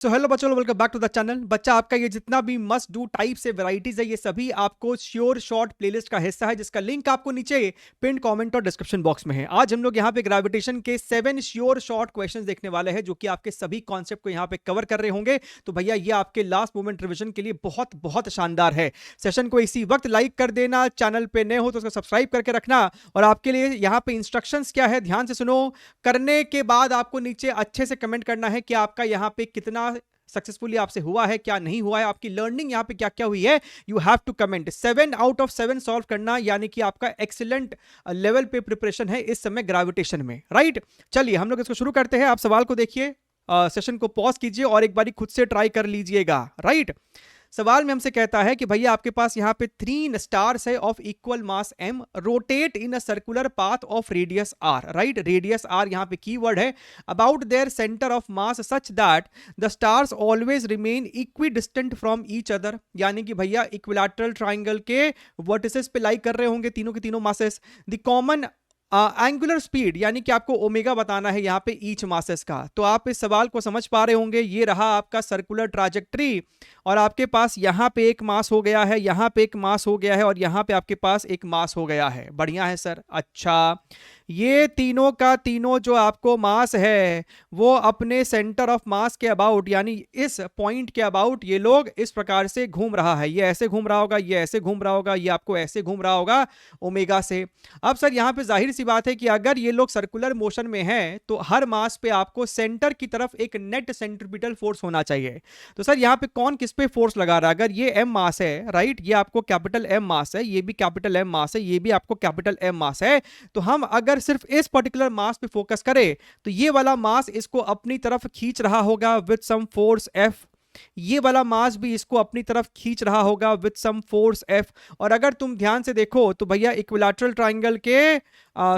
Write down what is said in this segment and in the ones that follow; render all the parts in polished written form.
सो hello बच्चों, welcome back to the channel. बच्चा आपका ये जितना भी मस्ट डू टाइप से वैरायटीज है, ये सभी आपको श्योर शॉर्ट प्लेलिस्ट का हिस्सा है, जिसका लिंक आपको नीचे पिन कमेंट और डिस्क्रिप्शन बॉक्स में है। आज हम लोग यहाँ पे ग्रेविटेशन के 7 श्योर शॉर्ट क्वेश्चंस देखने वाले हैं, जो कि आपके सभी कॉन्सेप्ट को यहाँ पे कवर कर रहे होंगे। तो भैया ये आपके लास्ट मोमेंट रिविजन के लिए बहुत बहुत शानदार है। सेशन को इसी वक्त लाइक कर देना, चैनल पे नए हो तो उसको सब्सक्राइब करके रखना। और आपके लिए यहाँ पे इंस्ट्रक्शंस क्या है, ध्यान से सुनो। करने के बाद आपको नीचे अच्छे से कमेंट करना है कि आपका यहाँ पे कितना सक्सेसफुली आपसे हुआ है, क्या नहीं हुआ है, आपकी लर्निंग यहां पे क्या क्या हुई है। You have to comment. 7 out of 7 solve करना, यानी कि आपका एक्सीलेंट लेवल पे प्रिपरेशन है इस समय ग्रेविटेशन में, राइट। चलिए हम लोग इसको शुरू करते हैं। आप सवाल को देखिए, सेशन को पॉज कीजिए और एक बारी खुद से ट्राई कर लीजिएगा, राइट। सवाल में हमसे कहता है कि भैया आपके पास यहां पे 3 स्टार्स है of equal mass m, rotate in a circular path of radius r, right. Radius r यहां पे कीवर्ड है। About their centre of mass such that the stars always remain equi distant from each other, यानी कि भैया equilateral triangle के vertices पे लाई कर रहे होंगे तीनों के तीनों masses. The common angular speed, यानी कि आपको ओमेगा बताना है यहाँ पे ईच मासेस का। तो आप इस सवाल को समझ पा रहे होंगे, ये रहा आपका सर्कुलर ट्राजेक्ट्री, और आपके पास यहाँ पे एक मास हो गया है, यहाँ पे एक मास हो गया है, और यहाँ पे आपके पास एक मास हो गया है। बढ़िया है सर। अच्छा, ये तीनों का तीनों जो आपको मास है वो अपने सेंटर ऑफ मास के अबाउट, यानी इस पॉइंट के अबाउट ये लोग इस प्रकार से घूम रहा है। ये ऐसे घूम रहा होगा, ये ऐसे घूम रहा होगा, ये आपको ऐसे घूम रहा होगा ओमेगा से। अब सर यहाँ पे जाहिर सी बात है कि अगर ये लोग सर्कुलर मोशन में हैं तो हर मास पे आपको सेंटर की तरफ एक नेट सेंट्रीपिटल फोर्स होना चाहिए। तो सर यहाँ पे कौन किस पे फोर्स लगा रहा है? अगर ये एम मास है, राइट, ये आपको कैपिटल एम मास है, ये भी कैपिटल एम मास है, ये भी आपको कैपिटल एम मास है, तो हम अगर सिर्फ इस पर्टिकुलर मास पे फोकस करें तो ये वाला मास इसको अपनी तरफ खींच रहा होगा विद सम फोर्स एफ, ये वाला मास भी इसको अपनी तरफ खींच रहा होगा विद सम फोर्स एफ। और अगर तुम ध्यान से देखो तो भैया इक्विलैटरल ट्रायंगल के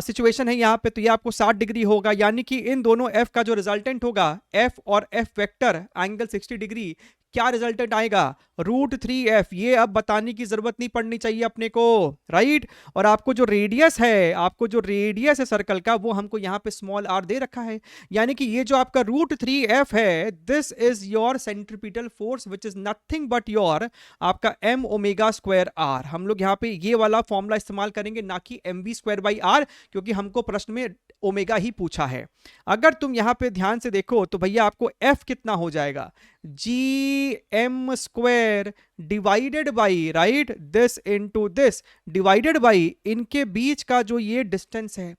सिचुएशन है यहाँ पे, तो ये आपको 60 डिग्री होगा, यानी कि इन दोनों एफ का जो रिजल्टेंट होगा, एफ और एफ वेक्टर एंगल 60 डिग्री, क्या रिजल्टेंट आएगा? √3f। ये अब बताने की जरूरत नहीं पड़नी चाहिए अपने को, राइट। और आपको जो रेडियस है, आपको जो रेडियस है सर्कल का, वो हमको यहाँ पे स्मॉल r दे रखा है, यानी कि ये जो आपका √3f है, this is your centripetal force which is nothing but your आपका m ओमेगा स्क्वायर r। हम लोग यहाँ पे ये वाला फॉर्मूला इस्तेमाल करेंगे, ना कि mv²/r, क्योंकि हमको प्रश्न में ओमेगा ही पूछा है। अगर तुम यहाँ पे ध्यान से देखो तो भैया आपको f कितना हो जाएगा? gm² divided by, right, this into this, divided by इनके बीच का जो ये डिस्टेंस है।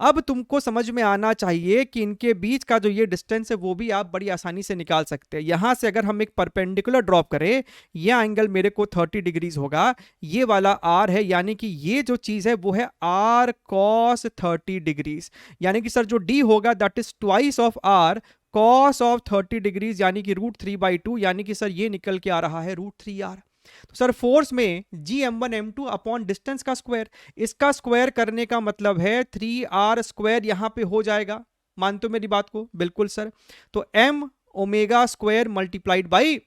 अब तुमको समझ में आना चाहिए कि इनके बीच का जो ये डिस्टेंस है वो भी आप बड़ी आसानी से निकाल सकते हैं। यहां से अगर हम एक परपेंडिकुलर ड्रॉप करें, यह एंगल मेरे को 30 डिग्रीज होगा, ये वाला r है, यानी कि ये जो चीज है वो है r cos 30 डिग्रीज, यानी कि सर जो d होगा that is twice of r cos of 30 degrees, यानी कि √3/2, यानी कि सर ये निकल के आ रहा है √3r। तो सर फोर्स में gm1m2 अपॉन डिस्टेंस का स्क्वायर, इसका स्क्वायर करने का मतलब है 3r² यहां पे हो जाएगा। मानते हो मेरी बात को? बिल्कुल सर। तो m omega square multiplied by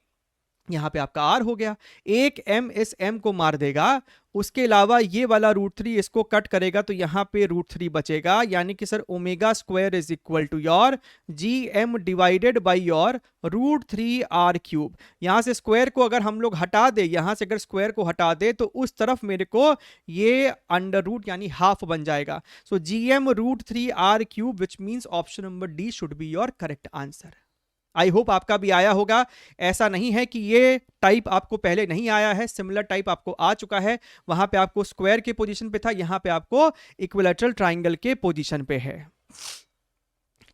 यहां पे आपका r हो गया। एक m इस m को मार देगा, उसके अलावा ये वाला √3 इसको कट करेगा, तो यहां पे √3 बचेगा, यानी कि sir omega square is equal to your gm divided by your √3r³। यहां से स्क्वायर को अगर हम लोग हटा दे, यहां से अगर स्क्वायर को हटा दे तो उस तरफ मेरे को ये अंडर रूट यानी हाफ बन जाएगा। सो gm √3r³ which means option number D should be your correct answer. I hope आपका भी आया होगा। ऐसा नहीं है कि ये टाइप आपको पहले नहीं आया है, सिमिलर टाइप आपको आ चुका है। वहां पे आपको स्क्वायर के पोजीशन पे था, यहां पे आपको इक्विलैटरल ट्रायंगल के पोजीशन पे है।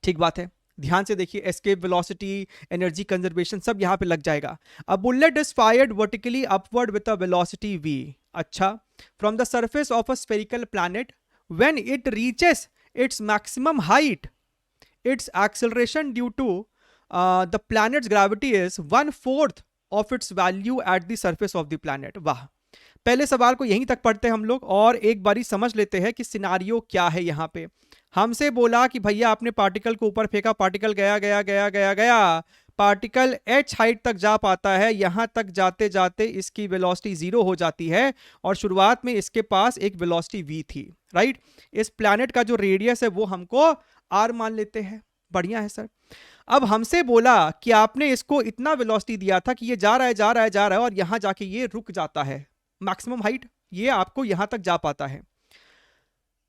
ठीक बात है, ध्यान से देखिए। एस्केप वेलोसिटी, एनर्जी कंजर्वेशन सब यहां पे लग जाएगा। A bullet is fired vertically upward with a velocity v। अच्छा, from the surface of a spherical planet when it reaches its maximum height, its acceleration due to the planet's gravity is 1/4 of its value at the surface of the planet। वाह, पहले सवाल को यहीं तक पढ़ते हैं हम लोग और एक बारी समझ लेते हैं कि सिनारियो क्या है। यहां पे हमसे बोला कि भैया आपने पार्टिकल को ऊपर फेंका, पार्टिकल गया गया गया गया गया, पार्टिकल h हाइट तक जा पाता है, यहां तक जाते जाते इसकी वेलोसिटी 0 हो जाती है और शुरुआत में इसके पास एक वेलोसिटी v थी, राइट। इस प्लैनेट का जो रेडियस है वो हमको r मान लेते हैं। बढ़िया है सर। अब हमसे बोला कि आपने इसको इतना वेलोसिटी दिया था कि ये जा रहा है जा रहा है जा रहा है और यहां जाके ये रुक जाता है, मैक्सिमम हाइट ये आपको यहां तक जा पाता है।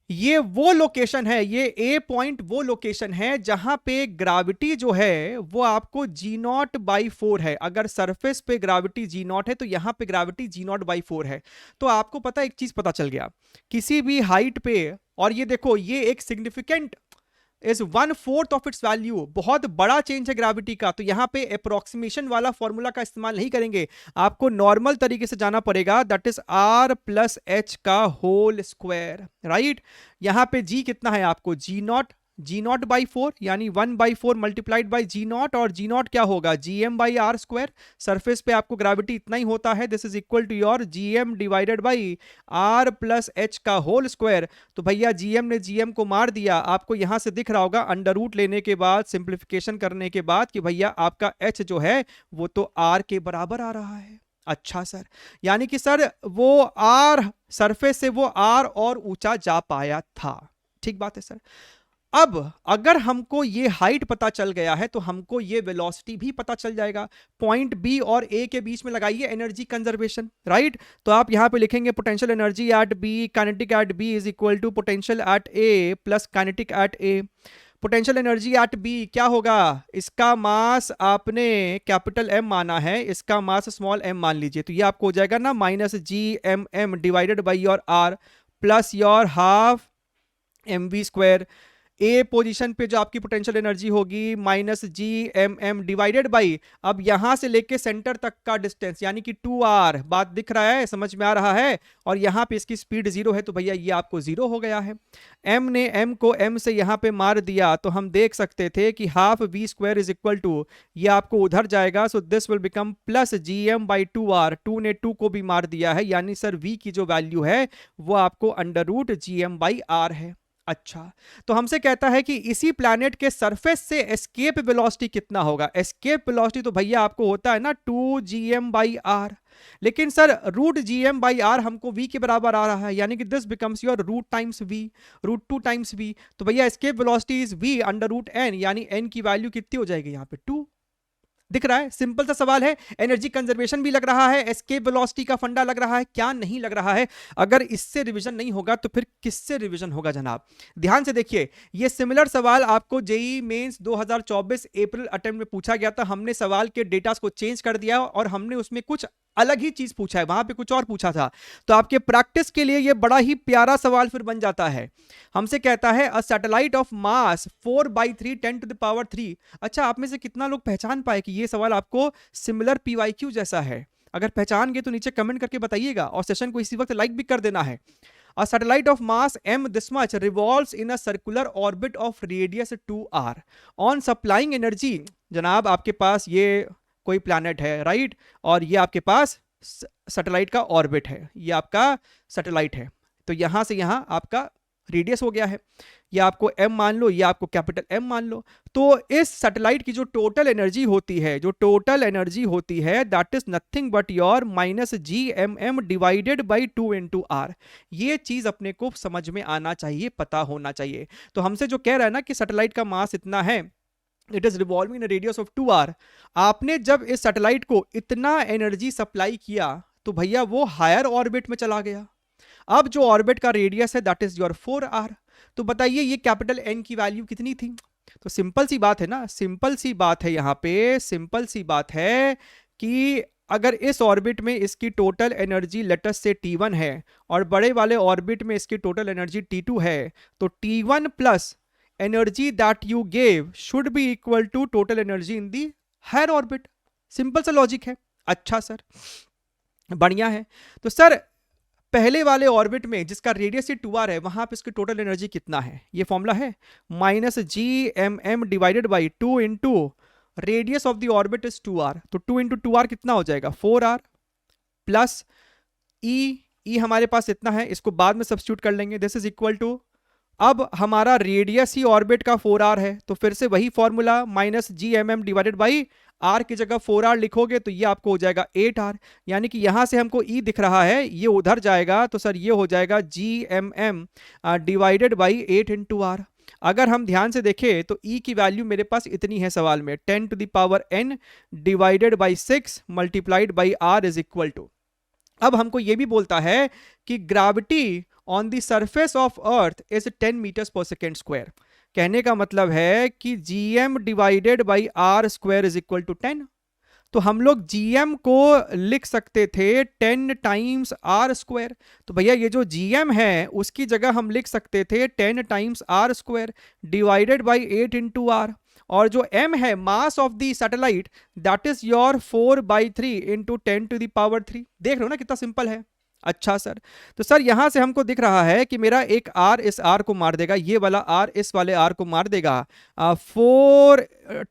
ये वो लोकेशन है, ये ए पॉइंट वो लोकेशन है जहां पे ग्रेविटी जो है वो आपको G0/4 है। अगर सरफेस पे ग्रेविटी G0 है तो यहां पे ग्रेविटी G0/4 है। तो आपको पता एक चीज पता चल गया, किसी भी हाइट पे, और ये देखो ये एक significant is 1/4 of its value, बहुत बड़ा चेंज है ग्रेविटी का। तो यहां पे अप्रोक्सीमेशन वाला फॉर्मूला का इस्तेमाल नहीं करेंगे, आपको नॉर्मल तरीके से जाना पड़ेगा, दैट इज R+H का होल स्क्वायर, राइट। यहां पे G कितना है आपको, G0/4 यानी 1/4 मल्टीप्लाइड बाई G0, और G0 क्या होगा, Gm/r²। सरफेस पे आपको ग्रेविटी इतना ही होता है, this is equal to your Gm divided by R+H का होल स्क्वायर। तो भैया Gm ने Gm को मार दिया, आपको यहां से दिख रहा होगा अंडर रूट लेने के बाद, सिंप्लीफिकेशन करने के बाद, कि भैया आपका H जो है वो तो R के बराबर आ रहा है। अच्छा सर, यानी कि सर वो R सरफेस से वो R और ऊंचा जा पाया था, ठीक बात है सर। अब अगर हमको ये हाइट पता चल गया है तो हमको ये वेलोसिटी भी पता चल जाएगा। पॉइंट बी और ए के बीच में लगाइए एनर्जी कंजर्वेशन, राइट। तो आप यहां पे लिखेंगे potential energy at B, kinetic at B is equal to potential at A plus kinetic at A. Potential energy at B क्या होगा, इसका मास आपने कैपिटल एम माना है, इसका मास स्मॉल एम मान लीजिए, तो ये आपको हो जाएगा ना -Gmm divided by your R plus your half mv²। A position पे जो आपकी पोटेंशियल एनर्जी होगी -Gmm डिवाइडेड बाई, अब यहां से लेके सेंटर तक का डिस्टेंस यानी कि 2r, बात दिख रहा है, समझ में आ रहा है, और यहां पे इसकी स्पीड 0 है तो भैया ये आपको 0 हो गया है। m ने m को m से यहां पे मार दिया तो हम देख सकते थे कि half v² is equal to, ये आपको उधर जाएगा, so this will become plus Gm/2r। 2 ने 2 को भी मार दिया है, यानी सर v की जो वैल्यू है वो आपको √Gm/r है। अच्छा, तो हमसे कहता है कि इसी प्लैनेट के सरफेस से एस्केप वेलोसिटी कितना होगा। एस्केप वेलोसिटी तो भैया आपको होता है ना 2Gm/r, लेकिन सर √Gm/r हमको v के बराबर आ रहा है, यानी कि this becomes your √v, √2 times v। तो भैया escape velocity is v √n, यानी n की वैल्यू कितनी हो जाएगी यहाँ पे 2। दिख रहा है, सिंपल सा सवाल है, एनर्जी कंजर्वेशन भी लग रहा है, एस्केप वेलोसिटी का फंडा लग रहा है, क्या नहीं लग रहा है। अगर इससे रिवीजन नहीं होगा तो फिर किससे रिवीजन होगा जनाब। ध्यान से देखिए, ये सिमिलर सवाल आपको जेईई मेंस 2024 अप्रैल अटेम्प्ट में पूछा गया था। हमने सवाल के डेटा को चेंज कर दिया और हमने उसमें कुछ अलग ही चीज पूछा है, वहां पे कुछ और पूछा था। तो आपके प्रैक्टिस के लिए ये बड़ा ही प्यारा सवाल फिर बन जाता है। हमसे कहता है अ सैटेलाइट ऑफ मास 4/3 10⁻³ अच्छा, आप में से कितना लोग पहचान पाए कि ये सवाल आपको सिमिलर PYQ जैसा है। अगर पहचान गए तो नीचे कमेंट करके बताइएगा, और सेशन को इसी वक्त लाइक भी कर देना है। A satellite of mass m this much revolves in a circular orbit of radius 2r on supplying energy। जनाब आपके पास ये कोई प्लैनेट है, राइट, और ये आपके पास सैटेलाइट का ऑर्बिट है, ये आपका सैटेलाइट है। तो यहां से यहां आपका रेडियस हो गया है, ये आपको m मान लो, ये आपको कैपिटल M मान लो। तो इस सैटेलाइट की जो टोटल एनर्जी होती है, that is nothing but your -Gmm divided by 2 × r। ये चीज अपने को समझ में आना चाहिए, पता होना चाहिए। तो हमसे जो कह रहा है ना कि सैटेलाइट का मास इतना है, it is revolving in radius of 2r। आपने जब इस सैटेलाइट को इतना एनर्जी सप्लाई किया तो भैया वो हायर ऑर्बिट में चला गया। अब जो ऑर्बिट का रेडियस है दैट इज योर 4r। तो बताइए ये कैपिटल N की वैल्यू कितनी थी। तो सिंपल सी बात है ना, सिंपल सी बात है, यहाँ पे सिंपल सी बात है कि अगर इस ऑर्बिट में इसकी total energy let's say T1 है और बड़े वाले ऑर्बिट में इसकी टोटल एनर्जी T2 है, तो T1 plus energy that you gave should be equal to total energy in the higher orbit. Simple सा लॉजिक है। अच्छा सर, बढ़िया है। तो सर पहले वाले ऑर्बिट में जिसका रेडियस 2r है, वहां पे इसकी टोटल एनर्जी कितना है, ये फॉर्मूला है -Gmm divided by 2 × radius of the orbit is 2r। तो 2 × 2r कितना हो जाएगा 4r प्लस ई हमारे पास इतना है, इसको बाद में सब्स्टिट्यूट कर लेंगे, दिस इज इक्वल टू, अब हमारा रेडियस ही ऑर्बिट का 4r है तो फिर से वही formula -Gmm divided by r की जगह 4r लिखोगे तो ये आपको हो जाएगा 8r। यानी कि यहां से हमको E दिख रहा है, ये उधर जाएगा तो सर ये हो जाएगा Gmm डिवाइडेड बाई 8 × r। अगर हम ध्यान से देखें तो E की वैल्यू मेरे पास इतनी है सवाल में, 10⁻n divided by 6 multiplied by r is equal to. अब हमको ये भी बोलता है कि gravity on the surface of earth is 10 meters पर सेकेंड स्क्वायर। कहने का मतलब है कि gm divided by r square is equal to 10। तो हम लोग gm को लिख सकते थे 10 टाइम्स r स्क्वायर। तो भैया ये जो gm है उसकी जगह हम लिख सकते थे 10 times r square divided by 8 into r। और जो m है mass of the satellite that is your 4/3 into 10⁻3। देख रहे हो ना कितना सिंपल है। अच्छा सर, तो सर यहां से हमको दिख रहा है कि मेरा एक r इस r को मार देगा, ये वाला r इस वाले r को मार देगा, 4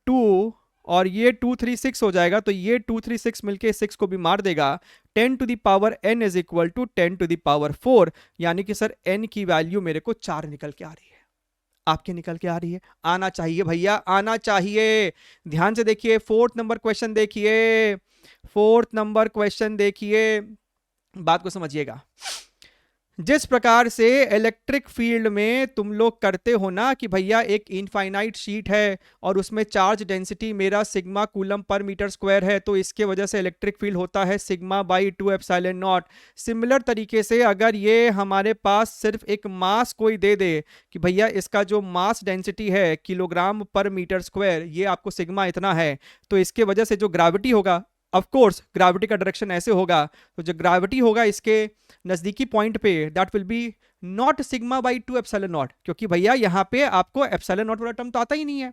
2 और ये 2 3 6 हो जाएगा, तो ये 2 3 6 मिलके 6 को भी मार देगा। 10⁻n इज इक्वल टू 10⁻4, यानी कि सर n की वैल्यू मेरे को 4 निकल के आ रही है। आपके निकल के आ रही है, आना चाहिए भैया, आना चाहिए। ध्यान से देखिए, 4th नंबर क्वेश्चन देखिए, 4th नंबर क्वेश्चन देखिए, बात को समझिएगा। जिस प्रकार से इलेक्ट्रिक फील्ड में तुम लोग करते हो ना कि भैया एक इनफाइनाइट शीट है और उसमें चार्ज डेंसिटी मेरा सिग्मा कूलम पर मीटर स्क्वायर है, तो इसके वजह से इलेक्ट्रिक फील्ड होता है sigma by 2 epsilon naught. Similar तरीके से अगर ये हमारे पास सिर्फ एक मास कोई दे दे कि भैया इसका जो मास डेंसिटी है किलोग्राम पर मीटर स्क्वायर, ये आपको सिग्मा इतना है, तो इसके वजह से जो ग्रेविटी होगा, ऑफ कोर्स ग्रेविटी का डायरेक्शन ऐसे होगा, तो जो ग्रेविटी होगा इसके नजदीकी पॉइंट पे that will B not sigma by 2 epsilon not, क्योंकि भैया यहाँ पे आपको एप्सिलॉन नॉट वाला टर्म तो आता ही नहीं है।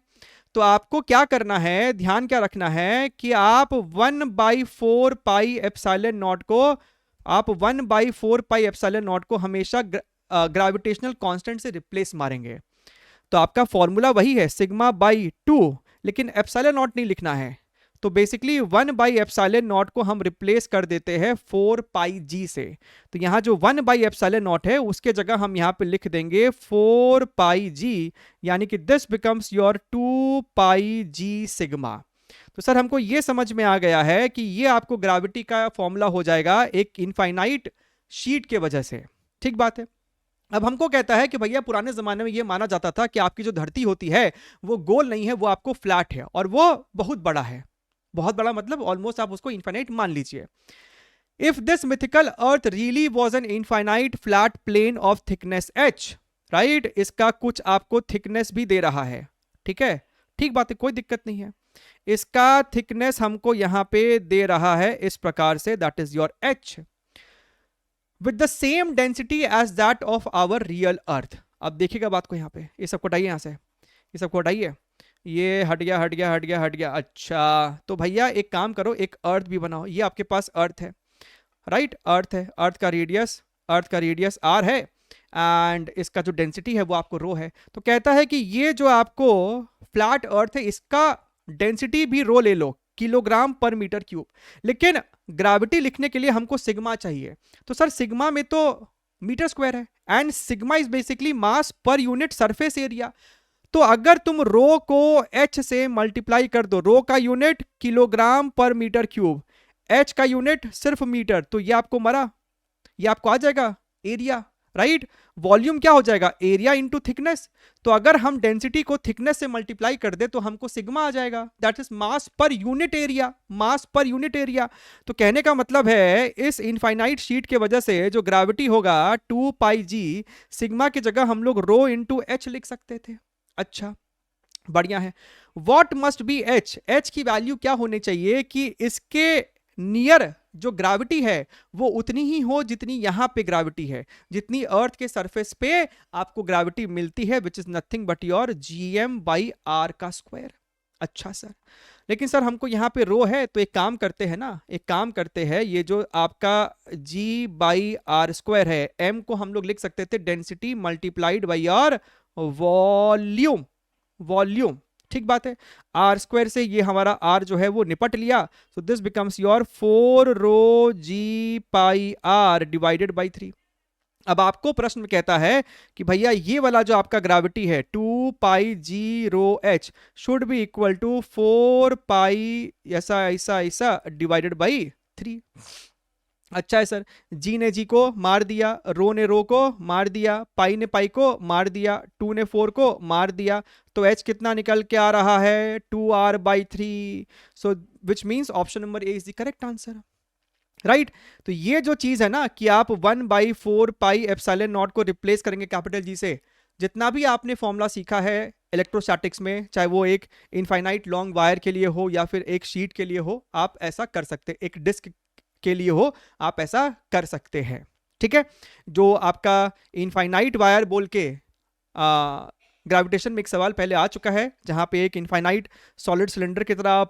तो आपको क्या करना है, ध्यान क्या रखना है कि आप 1/4 पाई एप्सिलॉन नॉट को, आप 1/4 पाई एप्सिलॉन नॉट को हमेशा ग्रेविटेशनल कांस्टेंट से रिप्लेस मारेंगे। तो आपका फॉर्मूला वही है सिग्मा बाई 2, लेकिन एप्सिलॉन नॉट नहीं लिखना है। तो बेसिकली 1/एप्सिलॉन नॉट को हम रिप्लेस कर देते हैं 4 पाई जी से। तो यहां जो 1/एप्सिलॉन नॉट है उसके जगह हम यहां पे लिख देंगे 4 पाई जी, यानी कि this becomes your 2 pi G sigma. तो सर हमको ये समझ में आ गया है कि ये आपको ग्रेविटी का फॉर्मूला हो जाएगा एक इनफाइनाइट शीट के वजह से। ठीक बात है। अब हमको कहता है कि भैया पुराने जमाने में ये माना जाता था कि आपकी जो धरती होती है वो गोल नहीं है, वो आपको फ्लैट है और वो बहुत बड़ा है। बहुत बड़ा मतलब ऑलमोस्ट आप उसको इनफाइनाइट मान लीजिए। If this mythical earth really was an infinite flat plane of thickness h, right, इसका कुछ आपको थिकनेस भी दे रहा है। ठीक है, ठीक बात है, कोई दिक्कत नहीं है। इसका थिकनेस हमको यहां पे दे रहा है इस प्रकार से, that is your h with the same density as that of our real earth. अब देखिएगा बात को, यहां पे ये सबको हटाइए, यहां से ये सबको हटाइए, ये हट गया हट गया हट गया हट गया। अच्छा, तो भैया एक काम करो, एक अर्थ भी बनाओ। ये आपके पास अर्थ है, राइट, अर्थ है, अर्थ का रेडियस r है एंड इसका जो डेंसिटी है वो आपको रो है। तो कहता है कि ये जो आपको फ्लैट अर्थ है इसका डेंसिटी भी रो ले लो, किलोग्राम पर मीटर क्यूब, लेकिन ग्रेविटी लिखने के लिए हमको सिग्मा चाहिए। तो सर सिग्मा में तो मीटर स्क्वायर है and sigma is basically mass per unit surface area. तो अगर तुम रो को h से मल्टीप्लाई कर दो, रो का यूनिट किलोग्राम पर मीटर क्यूब, h का यूनिट सिर्फ मीटर, तो ये आपको मरा, ये आपको आ जाएगा एरिया, राइट। वॉल्यूम क्या हो जाएगा, एरिया इंटू थिकनेस। तो अगर हम डेंसिटी को थिकनेस से मल्टीप्लाई कर दे तो हमको सिग्मा आ जाएगा, that is mass per unit area, mass per unit area. तो कहने का मतलब है इस इनफाइनाइट शीट के वजह से जो ग्रेविटी होगा 2 पाई जी, सिग्मा की जगह हम लोग रो इंटू एच लिख सकते थे। अच्छा, बढ़िया है। What must be H, H की वैल्यू क्या होनी चाहिए कि इसके नियर जो ग्रेविटी है वो उतनी ही हो जितनी यहां पे ग्रेविटी है, जितनी अर्थ के सरफेस पे आपको ग्रेविटी मिलती है, which is nothing but your gm by R का स्क्वायर। अच्छा सर, लेकिन सर हमको यहाँ पे रो है, तो एक काम करते हैं ना, एक काम करते हैं, ये जो आपका g बाई आर स्क्वायर है, m को हम लोग लिख सकते थे density multiplied by your volume, volume. ठीक बात है, आर स्क्वायर से ये हमारा आर जो है वो निपट लिया, तो this becomes your 4 rho G pi R divided by 3। अब आपको प्रश्न में कहता है कि भैया ये वाला जो आपका ग्रेविटी है 2 pi G rho H should be equal to 4 pi ऐसा ऐसा ऐसा डिवाइडेड बाई 3। अच्छा है सर। जी ने जी को मार दिया, रो ने रो को मार दिया, पाई ने पाई को मार दिया, 2 ने 4 को मार दिया, तो एच कितना निकल के आ रहा है 2r/3। So which means option number A is the correct answer, right. तो ये जो चीज है ना कि आप 1/4 पाई एप्सिलॉन नॉट को रिप्लेस करेंगे कैपिटल जी से, जितना भी आपने फॉर्मूला सीखा है इलेक्ट्रोस्टैटिक्स में, चाहे वो एक इनफाइनाइट लॉन्ग वायर के लिए हो या फिर एक शीट के लिए हो, आप ऐसा कर सकते, एक डिस्क के लिए हो आप ऐसा कर सकते हैं, ठीक है। जो आपका इनफाइनाइट वायर बोल के ग्रेविटेशन में एक सवाल पहले आ चुका है, जहां पे एक इनफाइनाइट सॉलिड सिलेंडर की तरह आप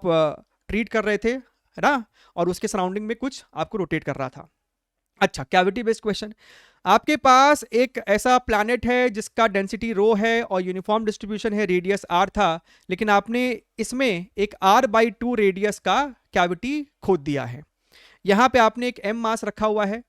ट्रीट कर रहे थे, है ना, और उसके सराउंडिंग में कुछ आपको रोटेट कर रहा था। अच्छा, कैविटी बेस्ड क्वेश्चन। आपके पास एक ऐसा प्लैनेट है जिसका डेंसिटी रो है और यूनिफॉर्म डिस्ट्रीब्यूशन है, रेडियस आर था, लेकिन आपने इसमें एक r/2 रेडियस का कैविटी खोद दिया है। यहां पे आपने एक m मास रखा हुआ है,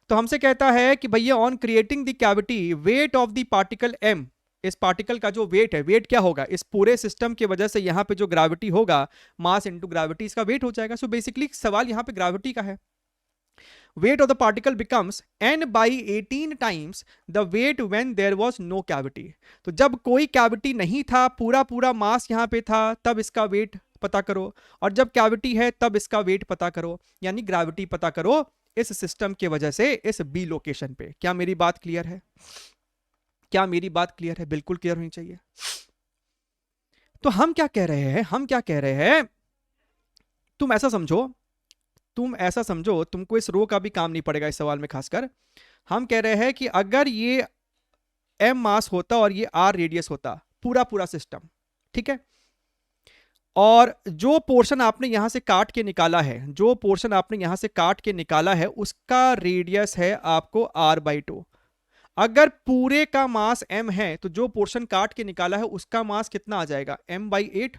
तो हमसे कहता है कि भैया on creating the cavity weight of the particle m, इस पार्टिकल का जो वेट है, वेट क्या होगा इस पूरे सिस्टम की वजह से, यहां पे जो ग्रेविटी होगा, मास इनटू ग्रेविटी, इसका वेट हो जाएगा। सो बेसिकली सवाल यहां पे ग्रेविटी का है। weight of the particle becomes n/18 times the weight when there was no cavity। तो जब कोई कैविटी नहीं था, पूरा पूरा मास यहां पे था, तब इसका वेट पता करो, और जब कैविटी है तब इसका वेट पता करो, यानी ग्रेविटी पता करो इस सिस्टम की वजह से इस बी लोकेशन पे। क्या मेरी बात क्लियर है? क्या मेरी बात क्लियर है? बिल्कुल क्लियर होनी चाहिए। तो हम क्या कह रहे हैं, हम क्या कह रहे हैं, तुम ऐसा समझो, तुम ऐसा समझो, तुमको इस रो का भी काम नहीं पड़ेगा इस सवाल में खासकर। हम कह रहे हैं कि अगर ये m मास होता और ये r रेडियस होता, पूरा पूरा सिस्टम, ठीक है, और जो पोर्शन आपने यहां से काट के निकाला है, जो पोर्शन आपने यहां से काट के निकाला है, उसका रेडियस है आपको r/2। अगर पूरे का मास m है, तो जो पोर्शन काट के निकाला है उसका मास कितना आ जाएगा, m/8।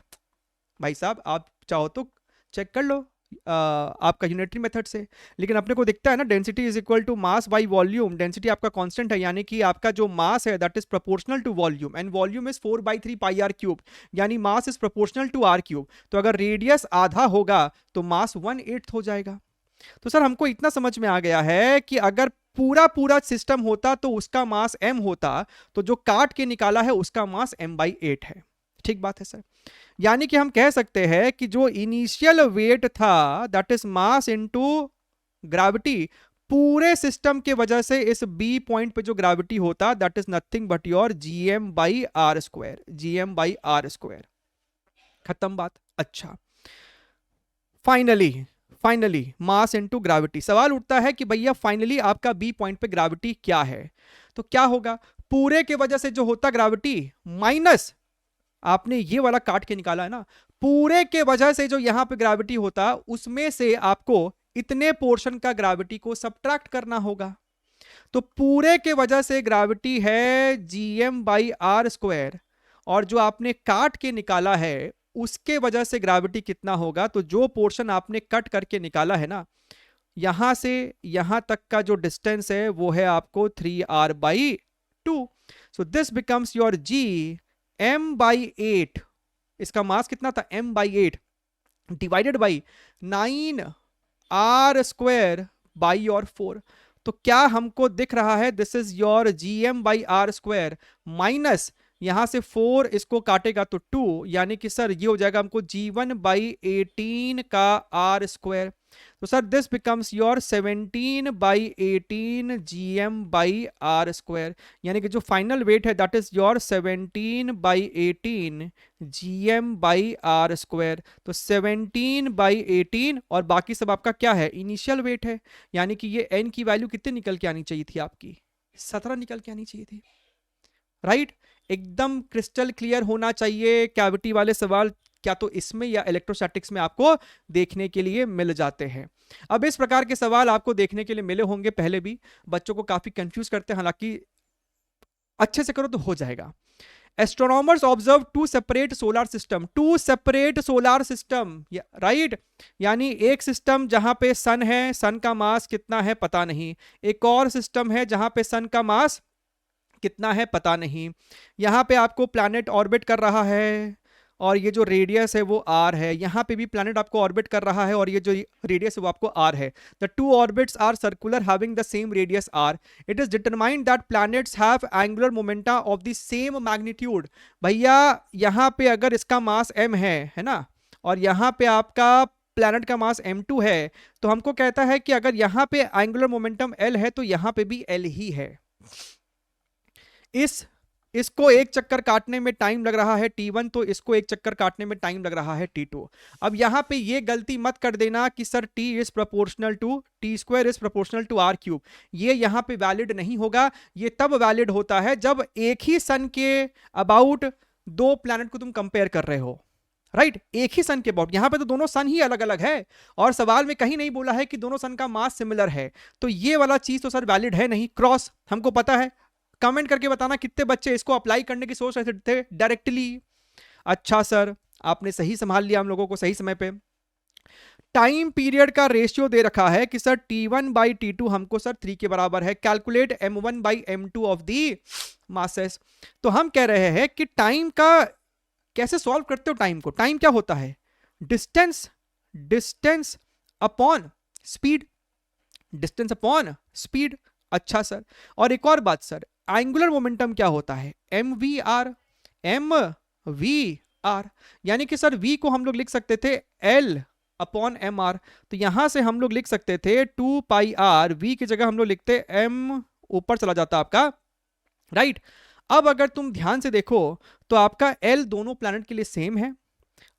भाई साहब आप चाहो तो चेक कर लो आपका यूनिटरी मेथड से, लेकिन अपने को दिखता है ना density is equal to mass by volume. Density आपका कांस्टेंट है, यानी कि आपका जो मास है that is proportional to volume, and volume is 4/3 pi R cube, यानी mass is proportional to R cube. तो अगर रेडियस आधा होगा तो मास 1/8 हो जाएगा। तो सर हमको इतना समझ में आ गया है कि अगर पूरा पूरा सिस्टम होता तो उसका मास m होता, तो जो काट के निकाला है उसका मास m/8 है। ठीक बात है सर। यानी कि हम कह सकते हैं कि जो इनिशियल वेट था that is mass into gravity, पूरे सिस्टम के वजह से इस बी पॉइंट पे जो ग्रेविटी होता that is nothing but your gm/r², gm/r²। खत्म बात। अच्छा, फाइनली मास इनटू ग्रेविटी, सवाल उठता है कि भैया फाइनली आपका बी पॉइंट पे ग्रेविटी क्या है। तो क्या होगा, पूरे के वजह से जो होता ग्रेविटी माइनस आपने ये वाला काट के निकाला है ना, पूरे के वजह से जो यहां पे ग्रेविटी होता, उसमें से आपको इतने पोर्शन का ग्रेविटी को सब्ट्रैक्ट करना होगा। तो पूरे के वजह से ग्रेविटी है gm/r², और जो आपने काट के निकाला है उसके वजह से ग्रेविटी कितना होगा, तो जो पोर्शन आपने कट करके निकाला है ना, यहां से यहां तक का जो डिस्टेंस है वो है आपको 3r/2। So this becomes your g m/8। इसका मास कितना था, m/8 डिवाइडेड बाई 9r²/4। तो क्या हमको दिख रहा है, this is your gm/r² minus यहां से 4 इसको काटेगा तो 2, यानी कि सर ये हो जाएगा हमको g1/18 का r²। तो sir this becomes your 17/18 gm/r², यानी कि जो फाइनल वेट है दैट इज योर 17/18 gm/r²। तो 17/18 और बाकी सब आपका क्या है, इनिशियल वेट है, यानी कि ये n की वैल्यू कितनी निकल के आनी चाहिए थी आपकी, 17 निकल के आनी चाहिए थी, राइट। एकदम क्रिस्टल क्लियर होना चाहिए। कैविटी वाले सवाल क्या तो इसमें या इलेक्ट्रोस्टैटिक्स में आपको देखने के लिए मिल जाते हैं। अब इस प्रकार के सवाल आपको देखने के लिए मिले होंगे पहले भी, बच्चों को काफी कंफ्यूज करते हैं, हालांकि अच्छे से करो तो हो जाएगा। Astronomers observe two separate solar system, two separate solar system, right, यानी एक सिस्टम जहां पे सन है, सन का मास कितना है पता नहीं, एक और सिस्टम है जहां पे सन का मास कितना है पता नहीं, यहां पे आपको प्लैनेट ऑर्बिट कर रहा है और ये जो रेडियस है वो आर है, यहाँ पे भी प्लैनेट आपको ऑर्बिट कर रहा है और ये जो रेडियस है वो आपको आर है। The two orbits are circular having the same radius R. It is determined that planets have angular momenta of the same magnitude. भैया यहाँ पे अगर इसका मास m है ना, और यहाँ पे आपका प्लैनेट का मास m2 है, तो हमको कहता है कि अगर यहाँ पे एंगुलर मोमेंटम l है तो यहाँ पे भी l ही है। इसको एक चक्कर काटने में टाइम लग रहा है t1, तो इसको एक चक्कर काटने में टाइम लग रहा है t2। अब यहां पे ये गलती मत कर देना कि sir t is proportional to T square is proportional to R cube. ये यहां पे वैलिड नहीं होगा। ये तब वैलिड होता है जब एक ही सन के अबाउट दो प्लैनेट को तुम कंपेयर कर रहे हो, राइट एक ही सन के अबाउट। यहां पे तो दोनों सन ही अलग अलग है और सवाल में कहीं नहीं बोला है कि दोनों सन का मास सिमिलर है, तो ये वाला चीज तो सर वैलिड है नहीं। क्रॉस हमको पता है। कमेंट करके बताना कितने बच्चे इसको अप्लाई करने की सोच रहे थे डायरेक्टली। अच्छा सर, आपने सही संभाल लिया हम लोगों को सही समय पे। टाइम पीरियड का रेशियो दे रखा है कि सर t1 बाई t2 हमको सर 3 के बराबर है। Calculate m1 by m2 of the masses. तो हम कह रहे हैं कि टाइम का कैसे सॉल्व करते हो टाइम को। टाइम क्या होता है, distance upon speed, distance upon speed. अच्छा सर, और एक और बात सर, एंगुलर मोमेंटम क्या होता है, mvr, यानी कि सर v को हम लोग लिख सकते थे l अपॉन mr, तो यहां से हम लोग लिख सकते थे 2 पाई r, v की जगह हम लोग लिखते m, ऊपर चला जाता आपका, राइट। अब अगर तुम ध्यान से देखो तो आपका l दोनों प्लैनेट के लिए सेम है,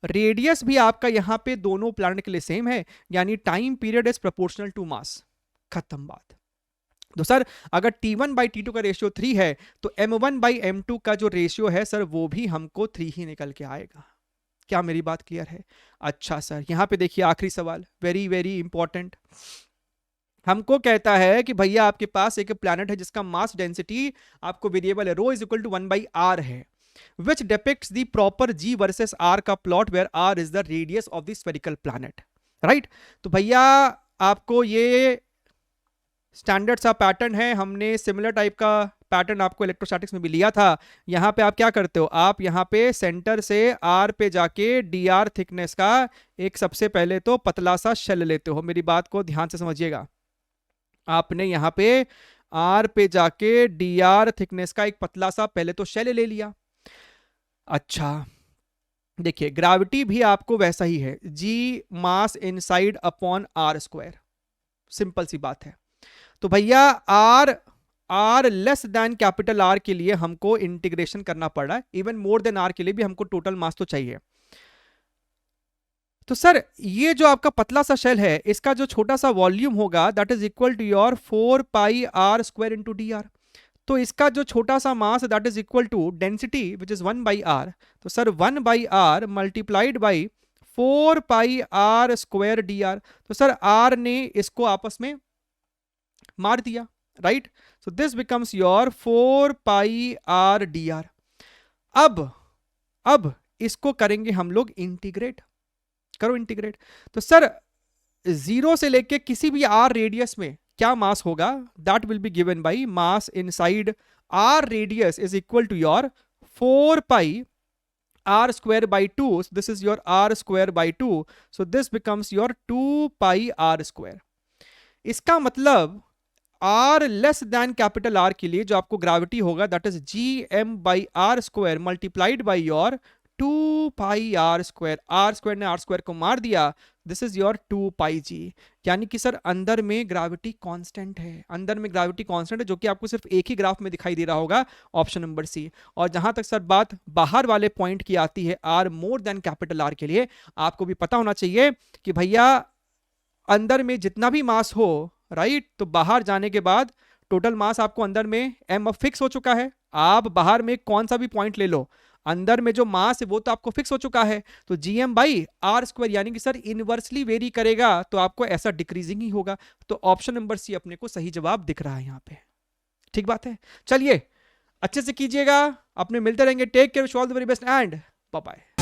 रेडियस भी आपका यहां पे दोनों प्लैनेट के लिए सेम है, यानी time period is proportional to mass. खत्म बात। तो सर अगर t1 बाई t2 का रेशियो 3 है तो m1 बाई m2 का जो रेशियो है सर वो भी हमको 3 ही निकल के आएगा। क्या मेरी बात क्लियर है? अच्छा सर, यहां पे देखिए आखिरी सवाल, वेरी वेरी इंपॉर्टेंट। हमको कहता है कि भैया आपके पास एक प्लैनेट है जिसका मास डेंसिटी आपको वेरिएबल है rho is equal to 1 by R है, which depicts the proper g versus r का plot where r is the radius of the spherical planet, right. तो भैया आपको ये स्टैंडर्ड सा पैटर्न है, हमने सिमिलर टाइप का पैटर्न आपको इलेक्ट्रोस्टैटिक्स में भी लिया था। यहां पे आप क्या करते हो, आप यहां पे सेंटर से आर पे जाके dr थिकनेस का एक सबसे पहले तो पतला सा शेल लेते हो। मेरी बात को ध्यान से समझिएगा, आपने यहां पे आर पे जाके dr थिकनेस का एक पतला सा पहले तो शेल ले लिया। अच्छा देखिए, ग्रेविटी भी आपको वैसा ही है, g mass inside upon R square, simple सी बात है। तो भैया R less than capital R के लिए हमको इंटीग्रेशन करना पड़ रहा है, इवन मोर देन आर के लिए भी हमको टोटल मास तो चाहिए। तो सर ये जो आपका पतला सा शेल है इसका जो छोटा सा वॉल्यूम होगा that is equal to your 4 pi R square into D R. तो इसका जो छोटा सा mass that is equal to density which is 1 by R. तो sir 1 by R multiplied by 4 pi R square D R. तो sir R ने इसको आपस में मार दिया, राइट। So this becomes your 4 pi R D R. अब इसको करेंगे हम लोग इंटीग्रेट, करो इंटीग्रेट। तो सर 0 से लेके किसी भी आर रेडियस में क्या मास होगा, that will be given by mass inside R radius is equal to your 4 pi r square by 2. So this is your r square by 2. So this becomes your 2 pi r square. इसका मतलब r less than capital R के लिए जो आपको gravity होगा that is gm by R square multiplied by your 2 pi R square. R square ने R square को मार दिया, this is your 2 pi G. यानी कि सर अंदर में ग्रेविटी कांस्टेंट है, अंदर में ग्रेविटी कांस्टेंट है, जो कि आपको सिर्फ एक ही ग्राफ में दिखाई दे रहा होगा, ऑप्शन नंबर सी। और जहां तक सर बात बाहर वाले पॉइंट की आती है R more than capital R के लिए, आपको भी पता होना चाहिए कि भैया अंदर में जितना भी मास हो, राइट, तो बाहर जाने के बाद टोटल मास आपको अंदर में m अब फिक्स हो चुका है। आप बाहर में कौन सा भी पॉइंट ले लो, अंदर में जो मास है वो तो आपको फिक्स हो चुका है। तो gm बाई आर स्क्वायर यानी कि सर इनवर्सली वेरी करेगा तो आपको ऐसा डिक्रीजिंग ही होगा। तो ऑप्शन नंबर सी अपने को सही जवाब दिख रहा है यहाँ पे। ठीक बात है, चलिए अच्छे से कीजिएगा, अपने मिलते रहेंगे। Take care, wish all the very best and bye bye.